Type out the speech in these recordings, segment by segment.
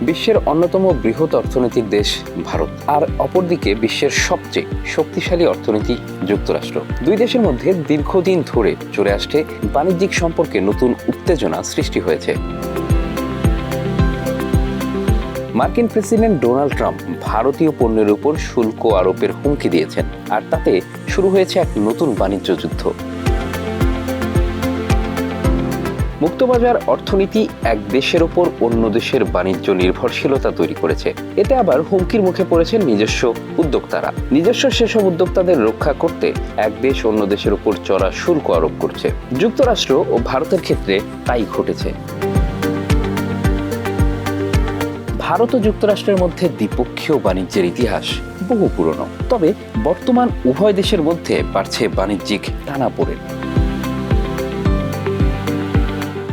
বিশ্বের অন্যতম বৃহৎ অর্থনৈতিক দেশ ভারত, আর অপরদিকে বিশ্বের সবচেয়ে শক্তিশালী অর্থনীতি যুক্তরাষ্ট্র। দুই দেশের মধ্যে দীর্ঘদিন ধরে চলে আসছে বাণিজ্যিক সম্পর্কে নতুন উত্তেজনা সৃষ্টি হয়েছে। মার্কিন প্রেসিডেন্ট ডোনাল্ড ট্রাম্প ভারতীয় পণ্যের উপর শুল্ক আরোপের হুমকি দিয়েছেন, আর তাতে শুরু হয়েছে এক নতুন বাণিজ্য যুদ্ধ। মুক্তবাজার অর্থনীতি এক দেশের ওপর অন্য দেশের বাণিজ্য নির্ভরশীলতা তৈরি করেছে। এতে আবার হুমকির মুখে পড়েছেন নিজস্ব উদ্যোক্তারা। নিজস্ব সেসব উদ্যোক্তাদের রক্ষা করতে এক দেশ অন্য দেশের উপর চড়া শুল্ক আরোপ করছে। যুক্তরাষ্ট্র ও ভারতের ক্ষেত্রে তাই ঘটেছে। ভারত ও যুক্তরাষ্ট্রের মধ্যে দ্বিপক্ষীয় বাণিজ্যের ইতিহাস বহু পুরনো, তবে বর্তমান উভয় দেশের মধ্যে বাড়ছে বাণিজ্যিক টানাপোড়েন।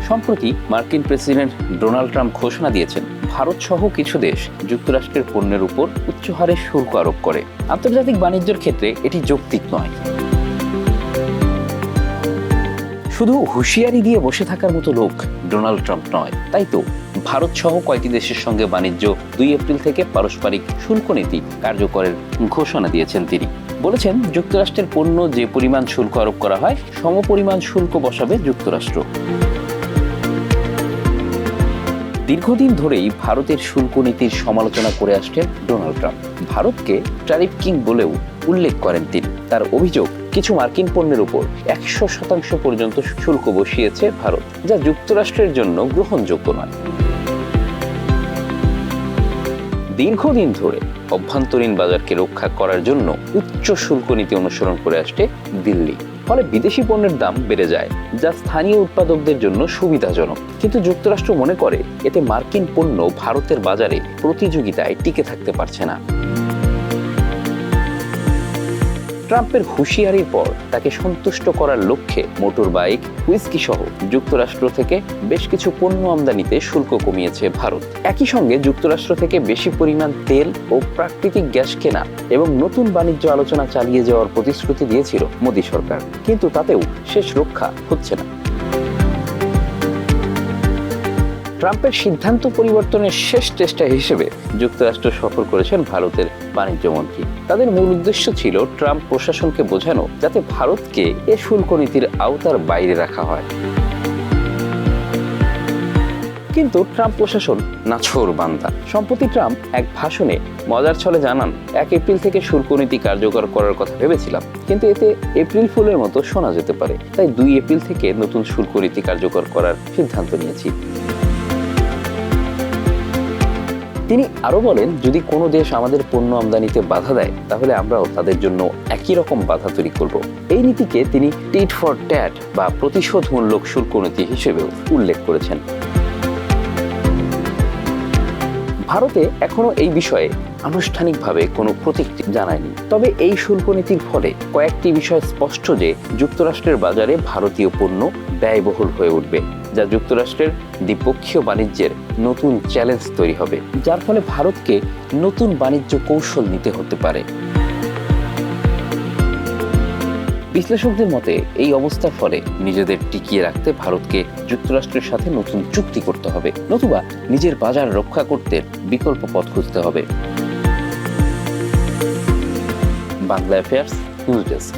সম্প্রতি মার্কিন প্রেসিডেন্ট ডোনাল্ড ট্রাম্প ঘোষণা দিয়েছেন, ভারত সহ কিছু দেশ যুক্তরাষ্ট্রের পণ্যের উপর উচ্চ হারে শুল্ক আরোপ করে। আন্তর্জাতিক বাণিজ্যের ক্ষেত্রে এটি যৌক্তিক নয়। শুধু হুঁশিয়ারি দিয়ে বসে থাকার মতো লোক ডোনাল্ড ট্রাম্প নয়। তাই তো ভারত সহ কয়েকটি দেশের সঙ্গে বাণিজ্য 2 এপ্রিল থেকে পারস্পরিক শুল্ক নীতি কার্যকরের ঘোষণা দিয়েছেন তিনি। বলেছেন, যুক্তরাষ্ট্রের পণ্য যে পরিমাণ শুল্ক আরোপ করা হয়, সমপরিমাণ শুল্ক বসাবে যুক্তরাষ্ট্র। দীর্ঘদিন ধরেই ভারতের শুল্ক নীতির সমালোচনা করে আসছেন ডোনাল্ড ট্রাম্প। ভারতকে ট্যারিফ কিং বলেও উল্লেখ করেন তিনি। তার অভিযোগ, কিছু মার্কিন পণ্যের উপর 100% পর্যন্ত শুল্ক বসিয়েছে ভারত, যা যুক্তরাষ্ট্রের জন্য গ্রহণযোগ্য নয়। দীর্ঘদিন ধরে অভ্যন্তরীণ বাজারকে রক্ষা করার জন্য উচ্চ শুল্ক নীতি অনুসরণ করে আসছে দিল্লি। ফলে বিদেশি পণ্যের দাম বেড়ে যায়, যা স্থানীয় উৎপাদকদের জন্য সুবিধাজনক। কিন্তু যুক্তরাষ্ট্র মনে করে এতে মার্কিন পণ্য ভারতের বাজারে প্রতিযোগিতায় টিকে থাকতে পারছে না। ট্রাম্পের হুঁশিয়ারির পর তাকে সন্তুষ্ট করার লক্ষ্যে মোটর বাইক, হুইস্কি সহ যুক্তরাষ্ট্র থেকে বেশ কিছু পণ্য আমদানিতে শুল্ক কমিয়েছে ভারত। একই সঙ্গে যুক্তরাষ্ট্র থেকে বেশি পরিমাণ তেল ও প্রাকৃতিক গ্যাস কেনা এবং নতুন বাণিজ্য আলোচনা চালিয়ে যাওয়ার প্রতিশ্রুতি দিয়েছিল মোদী সরকার, কিন্তু তাতেও শেষ রক্ষা হচ্ছে না। ট্রাম্পের সিদ্ধান্ত পরিবর্তনের শেষ চেষ্টা হিসেবে যুক্তরাষ্ট্র সফর করেছেন ভারতের বাণিজ্য মন্ত্রী। তাদের মূল উদ্দেশ্য ছিল ট্রাম্প প্রশাসনকে বোঝানো যাতে ভারতকে এ শুল্ক নীতির আওতার বাইরে রাখা হয়। কিন্তু ট্রাম্প প্রশাসন নাছোড়বান্দা। সম্প্রতি ট্রাম্প এক ভাষণে মজার ছলে জানান, 1 এপ্রিল থেকে শুল্ক নীতি কার্যকর করার কথা ভেবেছিলাম, কিন্তু এতে এপ্রিল ফুলের মতো শোনা যেতে পারে। তাই 2 এপ্রিল থেকে নতুন শুল্ক নীতি কার্যকর করার সিদ্ধান্ত নিয়েছি। তিনি আরো বলেন, যদি কোনো দেশ আমাদের পণ্য আমদানিতে বাধা দেয়, তাহলে আমরাও তাদের জন্য একই রকম বাধা তৈরি করব। এই নীতিকে তিনি টিট ফর ট্যাট বা প্রতিশোধমূলক শুল্ক নীতি হিসেবেও উল্লেখ করেছেন। ভারতে এখনো এই বিষয়ে আনুষ্ঠানিকভাবে কোনো প্রতিক্রিয়া জানায়নি। তবে এই শুল্ক নীতির ফলে কয়েকটি বিষয় স্পষ্ট যে যুক্তরাষ্ট্রের বাজারে ভারতীয় পণ্য ব্যয়বহুল হয়ে উঠবে, যা যুক্তরাষ্ট্রের দ্বিপক্ষীয় বাণিজ্যের নতুন চ্যালেঞ্জ তৈরি হবে, যার ফলে ভারতকে নতুন বাণিজ্য কৌশল নিতে হতে পারে। বিশ্লেষকদের মতে এই অবস্থার ফলে নিজেদের টিকিয়ে রাখতে ভারতকে যুক্তরাষ্ট্রের সাথে নতুন চুক্তি করতে হবে, নতুবা নিজের বাজার রক্ষা করতে বিকল্প পথ খুঁজতে হবে। Bangla affairs news desk.